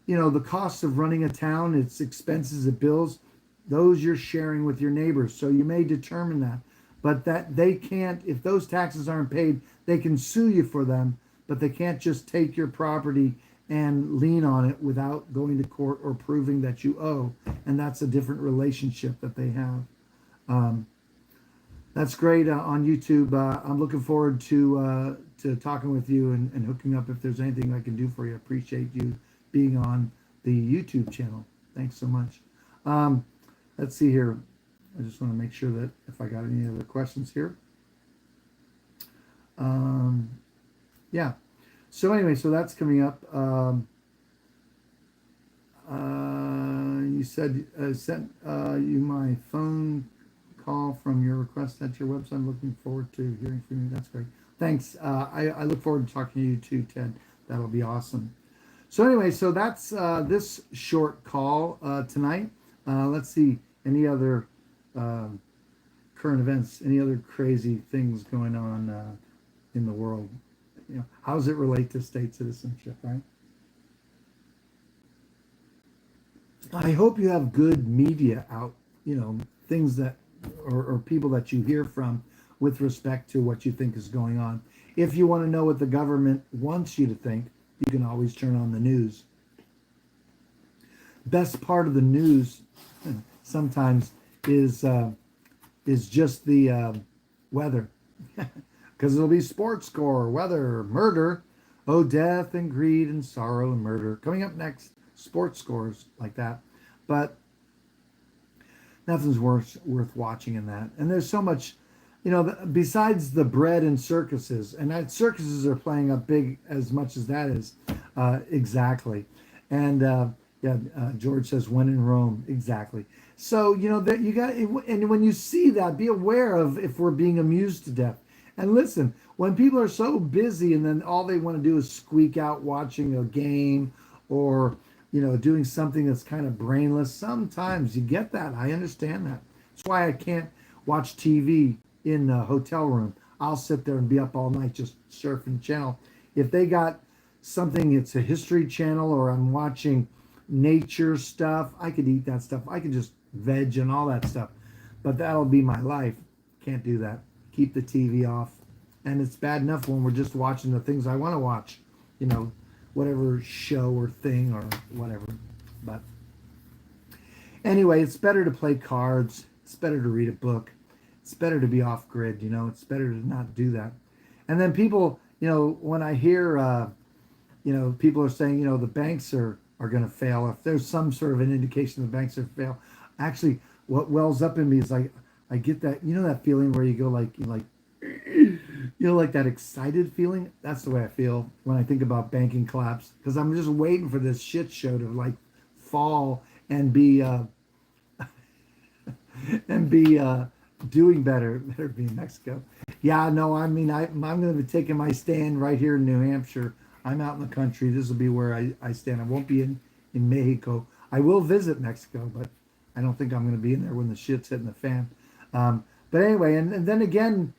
you know, the costs of running a town, its expenses, its bills, those you're sharing with your neighbors. So you may determine that, but that they can't, if those taxes aren't paid, they can sue you for them, but they can't just take your property and lien on it without going to court or proving that you owe. And that's a different relationship that they have. That's great on YouTube. I'm looking forward to talking with you and hooking up if there's anything I can do for you. I appreciate you being on the YouTube channel. Thanks so much. Let's see here. I just want to make sure that if I got any other questions here. Yeah. So anyway, so that's coming up. You said sent you my phone call from your request at your website. I'm looking forward to hearing from you. That's great. Thanks. I look forward to talking to you too, Ted. That'll be awesome. So anyway, so that's this short call tonight. Let's see any other current events, any other crazy things going on in the world. You know, how does it relate to state citizenship, right? I hope you have good media out, you know, things that, or people that you hear from with respect to what you think is going on. If you want to know what the government wants you to think, you can always turn on the news. Best part of the news sometimes is just the weather. Because it'll be sports score, weather, murder, oh, death and greed and sorrow and murder. Coming up next, sports scores like that. But nothing's worth watching in that. And there's so much, you know, besides the bread and circuses, and that circuses are playing up big as much as that is. Exactly. And George says, when in Rome. Exactly. So, you know, that you got, and when you see that, be aware of if we're being amused to death. And listen, when people are so busy and then all they want to do is squeak out watching a game or doing something that's kind of brainless. Sometimes you get that. I understand that. That's why I can't watch TV in a hotel room. I'll sit there and be up all night just surfing the channel. If they got something, it's a history channel, or I'm watching nature stuff, I could eat that stuff. I could just veg and all that stuff. But that'll be my life. Can't do that. Keep the TV off. And it's bad enough when we're just watching the things I want to watch, whatever show or thing or whatever. But anyway, it's better to play cards. It's better to read a book. It's better to be off grid. It's better to not do that. And then people, when I hear, people are saying, the banks are going to fail. If there's some sort of an indication the banks are fail, actually, what wells up in me is like, I get that, that feeling where you go like that excited feeling. That's the way I feel when I think about banking collapse, because I'm just waiting for this shit show to like fall and be doing better. Better be in Mexico. Yeah, no, I mean I'm going to be taking my stand right here in New Hampshire. I'm out in the country. This will be where I stand. I won't be in Mexico. I will visit Mexico, but I don't think I'm going to be in there when the shit's hitting the fan. But anyway, and then again,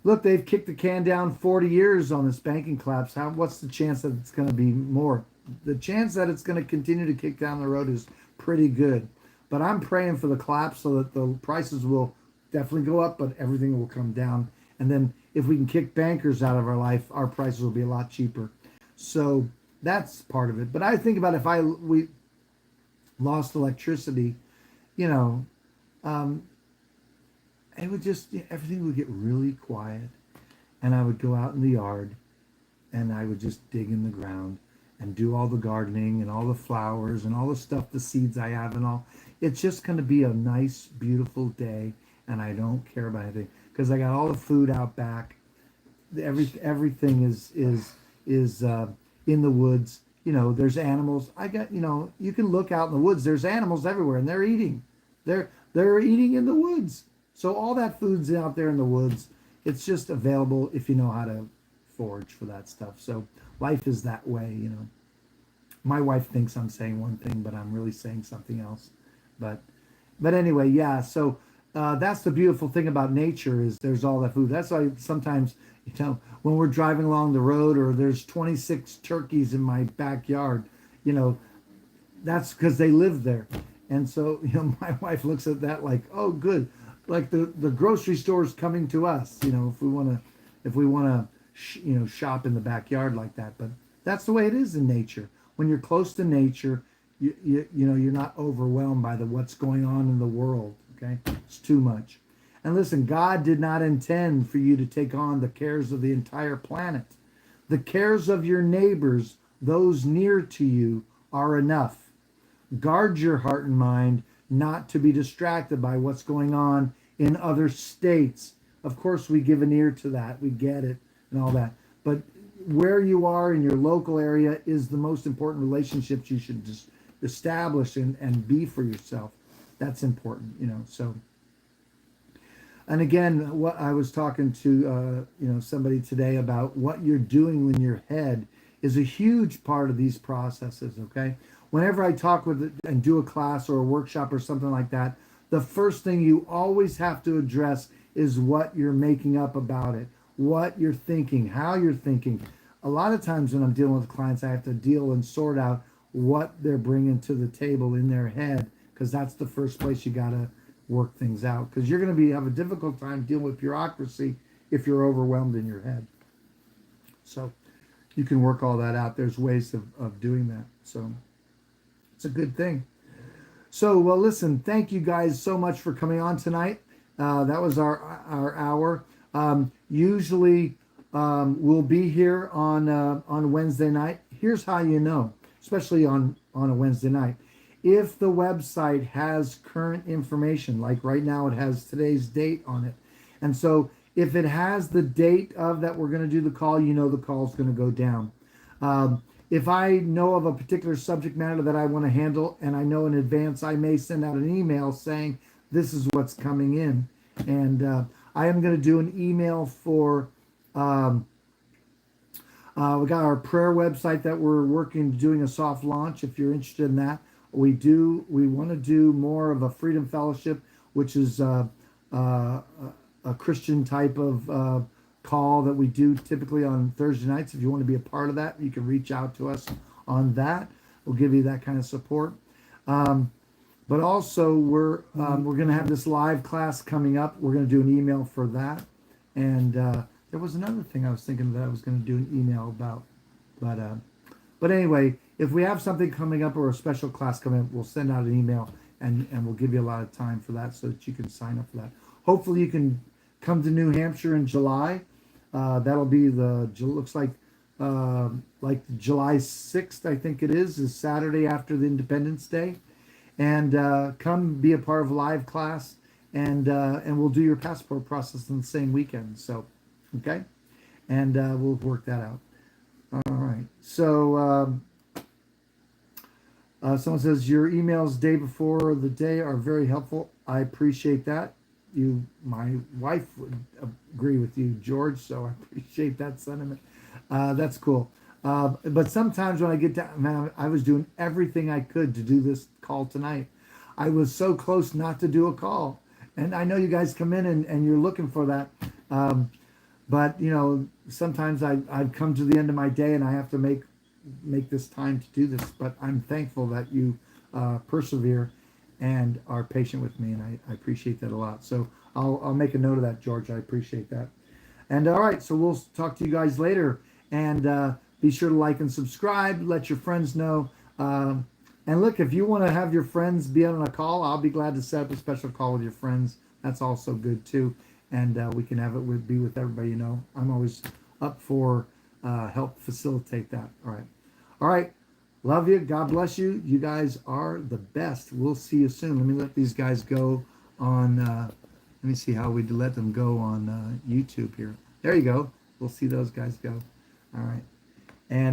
look, they've kicked the can down 40 years on this banking collapse. What's the chance that it's going to be more? The chance that it's going to continue to kick down the road is pretty good. But I'm praying for the collapse so that the prices will definitely go up, but everything will come down. And then if we can kick bankers out of our life, our prices will be a lot cheaper. So that's part of it. But I think about if we lost electricity, it would just, everything would get really quiet, and I would go out in the yard and I would just dig in the ground and do all the gardening and all the flowers and all the stuff, the seeds I have and all. It's just going to be a nice, beautiful day, and I don't care about anything because I got all the food out back. Everything is in the woods. There's animals. I got, you can look out in the woods. There's animals everywhere, and they're eating. They're eating in the woods. So all that food's out there in the woods. It's just available if you know how to forage for that stuff. So life is that way, My wife thinks I'm saying one thing, but I'm really saying something else. But anyway, yeah. So that's the beautiful thing about nature is there's all that food. That's why sometimes, when we're driving along the road or there's 26 turkeys in my backyard, that's because they live there. And so, my wife looks at that like, oh, good. Like the grocery store's coming to us, if we want to shop in the backyard like that. But that's the way it is in nature. When you're close to nature, you're not overwhelmed by what's going on in the world. Okay, it's too much. And listen, God did not intend for you to take on the cares of the entire planet. The cares of your neighbors, those near to you, are enough. Guard your heart and mind not to be distracted by what's going on in other states. Of course, we give an ear to that. We get it and all that. But where you are in your local area is the most important relationships you should just establish and be for yourself. That's important, So, and again, what I was talking to, somebody today about what you're doing in your head is a huge part of these processes, okay? Whenever I talk with and do a class or a workshop or something like that, the first thing you always have to address is what you're making up about it, what you're thinking, how you're thinking. A lot of times when I'm dealing with clients, I have to deal and sort out what they're bringing to the table in their head, because that's the first place you got to work things out, because you're going to have a difficult time dealing with bureaucracy if you're overwhelmed in your head. So you can work all that out. There's ways of doing that. So it's a good thing. So, well, listen, thank you guys so much for coming on tonight. That was our hour. Usually we'll be here on Wednesday night. Here's how you know, especially on a Wednesday night. If the website has current information, like right now it has today's date on it. And so if it has the date of that we're going to do the call, the call's going to go down. If I know of a particular subject matter that I want to handle and I know in advance, I may send out an email saying this is what's coming in. And I am going to do an email for We got our prayer website that we're working doing a soft launch. If you're interested in that, we want to do more of a Freedom Fellowship, which is uh, a Christian type of call that we do typically on Thursday nights. If you want to be a part of that, you can reach out to us on that. We'll give you that kind of support. But also, we're going to have this live class coming up. We're going to do an email for that, and there was another thing I was thinking that I was going to do an email about, but but anyway, if we have something coming up or a special class coming up, we'll send out an email and we'll give you a lot of time for that so that you can sign up for that. Hopefully, you can come to New Hampshire in July. That'll be looks like July 6th, I think it is Saturday after the Independence Day, and come be a part of live class, and we'll do your passport process in the same weekend. So, okay, and we'll work that out. All right. So someone says your emails day before the day are very helpful. I appreciate that. My wife would agree with you, George. So I appreciate that sentiment. That's cool. But sometimes when I get down, man, I was doing everything I could to do this call tonight. I was so close not to do a call, and I know you guys come in and you're looking for that. But sometimes I've come to the end of my day and I have to make this time to do this. But I'm thankful that you persevere and are patient with me, and I appreciate that a lot. So I'll make a note of that, George. I appreciate that. And all right, so we'll talk to you guys later. And be sure to like and subscribe. Let your friends know. And look, if you want to have your friends be on a call, I'll be glad to set up a special call with your friends. That's also good too. And we can have it be with everybody. I'm always up for help facilitate that. All right. Love you. God bless you. You guys are the best. We'll see you soon. Let me let these guys go on. Let me see how we let them go on YouTube here. There you go. We'll see those guys go. All right. And